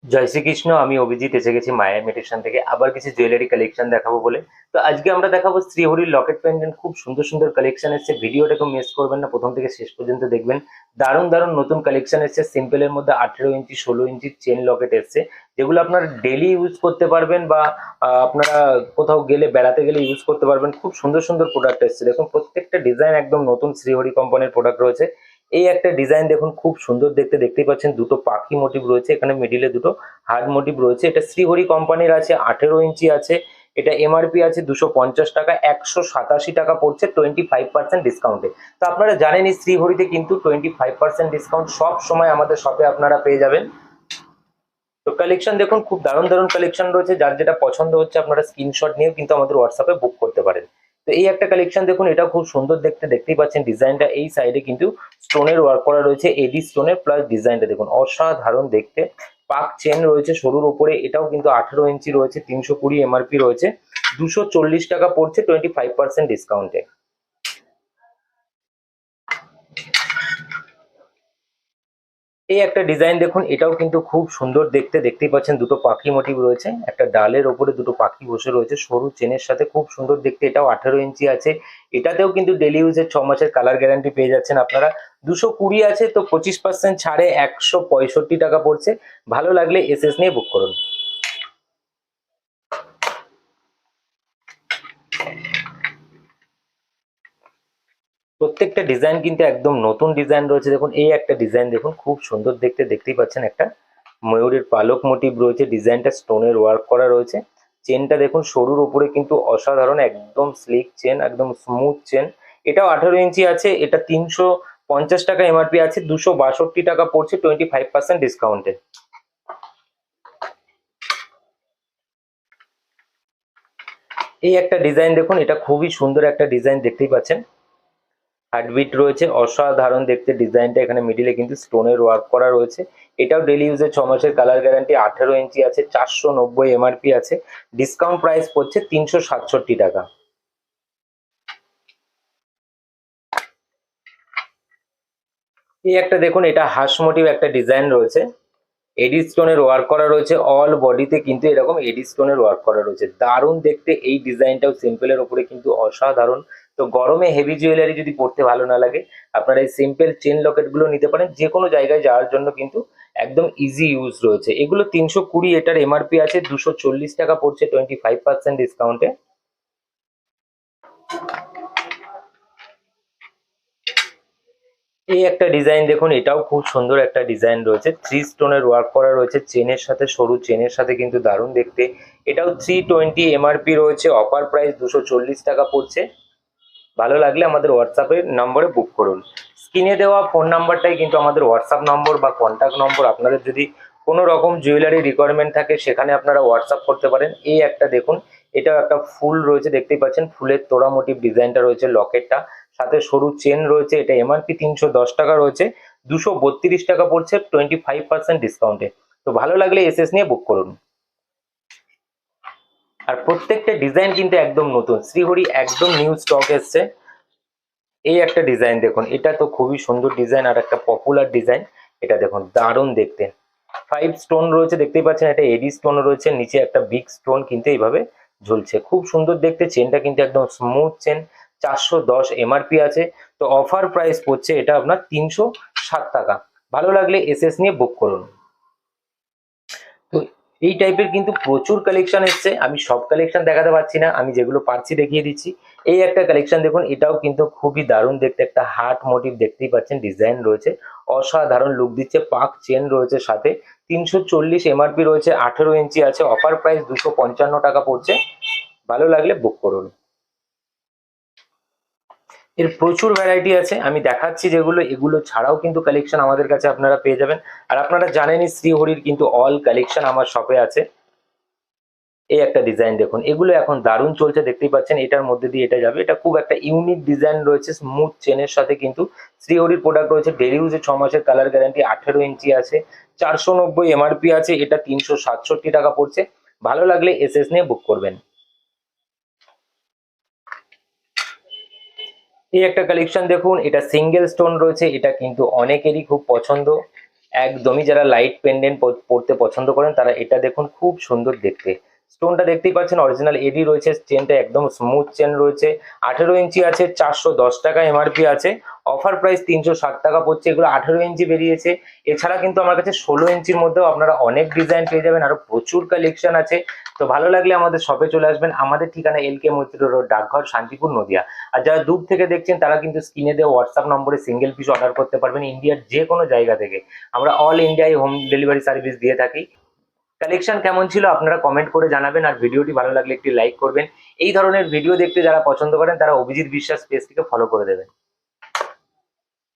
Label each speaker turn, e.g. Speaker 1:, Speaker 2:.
Speaker 1: জয় শ্রীকৃষ্ণ। আমি অভিজিৎ এসে গেছি মায়া ইমিটেশন থেকে আবার কিছু জুয়েলারি কালেকশন দেখাবো বলে। তো আজকে আমরা দেখাবো শ্রীহরির লকেট পেন্ডেন্ট। খুব সুন্দর সুন্দর কালেকশন এসেছে, ভিডিওটাকে মিস করবেন না, প্রথম থেকে শেষ পর্যন্ত দেখবেন। দারুণ দারুণ নতুন কালেকশন এসেছে। সিম্পলের মধ্যে 18 ইঞ্চি 16 ইঞ্চির চেন লকেট এসেছে, যেগুলো আপনারা ডেলি ইউজ করতে পারবেন বা আপনারা কোথাও গেলে বেড়াতে গেলে ইউজ করতে পারবেন। খুব সুন্দর সুন্দর প্রোডাক্ট এসেছে, দেখুন প্রত্যেকটা ডিজাইন একদম নতুন শ্রীহরি কোম্পানির প্রোডাক্ট রয়েছে। এই একটা ডিজাইন দেখুন, খুব সুন্দর দেখতে, দেখতেই পাচ্ছেন দুটো পাখি মোটিভ রয়েছে, এখানে মিডিলে দুটো হার্ড মোটিভ রয়েছে। এটা শ্রীহরি কোম্পানির আছে, 18 ইঞ্চি আছে। এটা এমআরপি আছে 250 টাকা, 187 টাকা পড়ছে 25% ডিসকাউন্টে। তো আপনারা জানেনই শ্রীহরিতে কিন্তু 25% ডিসকাউন্ট সব সময় আমাদের শপে আপনারা পেয়ে যাবেন। তো কালেকশন দেখুন, খুব দারুণ দারুণ কালেকশন রয়েছে। যার যেটা পছন্দ হচ্ছে আপনারা স্ক্রিনশট নিয়েও কিন্তু আমাদের হোয়াটসঅ্যাপে বুক করতে পারেন। তো এই একটা কালেকশন দেখুন, এটা খুব সুন্দর দেখতে, দেখতেই পাচ্ছেন ডিজাইনটা। এই সাইডে কিন্তু স্টোনের ওয়ার্ক করা রয়েছে, এডি স্টোনের, প্লাস ডিজাইনটা দেখুন অসাধারণ দেখতে। পাক চেন রয়েছে সরুর উপরে, এটাও কিন্তু 18 ইঞ্চি রয়েছে, 320 এমআরপি রয়েছে, 240 টাকা পড়ছে 25% ডিসকাউন্টে। এই একটা ডিজাইন দেখুন, এটাও কিন্তু খুব সুন্দর দেখতে, দেখতেই পাচ্ছেন দুটো পাখি মোটিভ রয়েছে, একটা ডালের ওপরে দুটো পাখি বসে রয়েছে সরু চেনের সাথে, খুব সুন্দর দেখতে। এটাও 18 ইঞ্চি আছে, এটাতেও কিন্তু ডেলি ইউজের 6 মাসের কালার গ্যারান্টি পেয়ে যাচ্ছেন আপনারা। 220 আছে তো 25% ছাড়ে 165 টাকা পড়ছে। ভালো লাগলে এসএস নিয়ে বুক করুন। প্রত্যেকটা ডিজাইন কিন্তু একদম নতুন ডিজাইন রয়েছে। দেখুন এই একটা ডিজাইন দেখুন, খুব সুন্দর দেখতে, দেখতেই পাচ্ছেন একটা ময়ূরের পালক মোটিভ রয়েছে, ডিজাইনটা স্টোনের ওয়ার্ক করা রয়েছে। চেনটা দেখুন সরুর উপরে কিন্তু অসাধারণ, একদম স্লিক চেন, একদম স্মুথ চেন। এটাও 18 ইঞ্চি আছে, এটা 350 টাকা এমআরপি আছে, 262 টাকা পড়ছে 25% ডিসকাউন্টে। এই একটা ডিজাইন দেখুন, এটা খুবই সুন্দর একটা ডিজাইন, দেখতেই পাচ্ছেন হার্টবিট রয়েছে, অসাধারণ দেখতে ডিজাইনটা। এখানে মিডিলে কিন্তু স্টোনের ওয়ার্ক করা রয়েছে। এটাও ডেলি ইউজে 6 মাসের কালার গ্যারান্টি, 18 ইঞ্চি আছে, 490 এমআরপি আছে, ডিসকাউন্ট প্রাইস পড়ছে 367 টাকা। এই একটা দেখুন, এটা হাঁস মোটিভ একটা ডিজাইন রয়েছে, এডি স্টোনের ওয়ার্ক করা রয়েছে, অল বডিতে কিন্তু এরকম এডি স্টোনের ওয়ার্ক করা রয়েছে, দারুণ দেখতে। এই ডিজাইনটাও সিম্পলের উপরে কিন্তু অসাধারণ। তো গরমে হেভি জুয়েলারি যদি পড়তে ভালো না লাগে, আপনারা এই সিম্পল চেন লকেট গুলো নিতে পারেন, যে কোনো জায়গায় যাওয়ার জন্য কিন্তু একদম ইজি ইউজ রয়েছে। এগুলো 320, এটার এমআরপি আছে 240 টাকা পড়ছে 25% ডিসকাউন্টে। এই একটা ডিজাইন দেখুন, এটাও খুব সুন্দর একটা ডিজাইন রয়েছে, 3 স্টোনের ওয়ার্ক করা রয়েছে, চেনের সাথে, সরু চেনের সাথে কিন্তু দারুণ দেখতে। এটাও 320 এমআরপি রয়েছে, অফার প্রাইস 240 টাকা পড়ছে। ভালো লাগলে আমাদের হোয়াটসঅ্যাপের নম্বরে বুক করুন। স্ক্রিনে দেওয়া ফোন নাম্বারটাই কিন্তু আমাদের হোয়াটসঅ্যাপ নম্বর বা কন্ট্যাক্ট নম্বর। আপনাদের যদি কোনো রকম জুয়েলারি রিকোয়ারমেন্ট থাকে সেখানে আপনারা হোয়াটসঅ্যাপ করতে পারেন। এই একটা দেখুন, এটাও একটা ফুল রয়েছে, দেখতেই পাচ্ছেন ফুলের তোড়া মোটিভ ডিজাইনটা রয়েছে, লকেটটা সাথে সরু চেন রয়েছে। এটা এমআরপি 310 টাকা রয়েছে, 232 টাকা পড়ছে 25% ডিসকাউন্টে। তো ভালো লাগলে এসএস নিয়ে বুক করুন। আর প্রত্যেকটা ডিজাইন কিন্তু একদম নতুন, শ্রীহরি একদম নিউ স্টক এসছে। এই একটা ডিজাইন দেখুন, এটা তো খুবই সুন্দর ডিজাইন আর একটা পপুলার ডিজাইন। এটা দেখুন দারুণ দেখতে, 5 স্টোন রয়েছে, দেখতেই পাচ্ছেন এটা এডি স্টোন রয়েছে, নিচে একটা বিগ স্টোন কিন্তু এইভাবে ঝুলছে, খুব সুন্দর দেখতে। চেনটা কিন্তু একদম স্মুথ চেন, 410 এমআরপি আছে। তো অফার প্রাইস পড়ছে এটা আপনার 307 টাকা। ভালো লাগলে এসএস নিয়ে বুক করুন। তো এই টাইপের কিন্তু প্রচুর কালেকশন এসছে, আমি সব কালেকশন দেখাতে পারছি না, আমি যেগুলো পারছি দেখিয়ে দিচ্ছি। এই একটা কালেকশন দেখুন, এটাও কিন্তু খুবই দারুণ দেখতে, একটা হার্ট মোটিভ দেখতেই পাচ্ছেন ডিজাইন রয়েছে, অসাধারণ লুক দিচ্ছে। পাক চেন রয়েছে সাথে, 340 এমআরপি রয়েছে, 18 ইঞ্চি আছে, অফার প্রাইস 255 টাকা পড়ছে। ভালো লাগলে বুক করুন। এর প্রচুর ভ্যারাইটি আছে, আমি দেখাচ্ছি যেগুলো, এগুলো ছাড়াও কিন্তু কালেকশন আমাদের কাছে আপনারা পেয়ে যাবেন। আর আপনারা জানেনই শ্রীহরির কিন্তু অল কালেকশন আমার শপে আছে। এই একটা ডিজাইন দেখুন, এগুলো এখন দারুণ চলছে, দেখতেই পাচ্ছেন এটার মধ্যে দিয়ে এটা যাবে। এটা খুব একটা ইউনিক ডিজাইন রয়েছে, স্মুথ চেনের সাথে কিন্তু শ্রীহরির প্রোডাক্ট রয়েছে, ডেলি ইউজে 6 মাসের কালার গ্যারান্টি, 18 ইঞ্চি আছে, 490 এমআরপি আছে, এটা 367 টাকা পড়ছে। ভালো লাগলে এসএস নিয়ে বুক করবেন। এই একটা কালেকশন দেখুন, এটা সিঙ্গেল স্টোন রয়েছে, এটা কিন্তু অনেকেরই খুব পছন্দ। একদমই যারা লাইট পেন্ডেন্ট পড়তে পছন্দ করেন তারা এটা দেখুন, খুব সুন্দর দেখতে। স্টোনটা দেখতেই পাচ্ছেন অরিজিনাল এডি রয়েছে, চেনটা একদম স্মুথ চেন রয়েছে। 18 ইঞ্চি আছে, 410 টাকা এমআরপি আছে। অফার প্রাইস 360 টাকা পড়ছে। এগুলো 18 ইঞ্চি বেরিয়েছে। এছাড়া কিন্তু আমার কাছে 16 ইঞ্চির মধ্যেও আপনারা অনেক ডিজাইন পেয়ে যাবেন, আরো প্রচুর কালেকশন আছে। তো ভালো লাগলে আমাদের শপে চলে আসবেন। আমাদের ঠিকানা LK মৈত্র রোড, ডাকঘর, শান্তিপুর, নদিয়া। আর যারা দূর থেকে দেখছেন তারা কিন্তু স্ক্রিনে দেওয়া হোয়াটসঅ্যাপ নম্বরে সিঙ্গেল পিস অর্ডার করতে পারবেন ইন্ডিয়ার যে কোনো জায়গা থেকে। আমরা অল ইন্ডিয়ায় হোম ডেলিভারি সার্ভিস দিয়ে থাকি। কালেকশন কেমন ছিল আপনারা কমেন্ট করে জানাবেন, আর ভিডিওটি ভালো লাগলে একটি লাইক করবেন। এই ধরনের ভিডিও দেখতে যারা পছন্দ করেন তারা অভিজিৎ বিশ্বাস পেজটিকে ফলো করে দেবেন।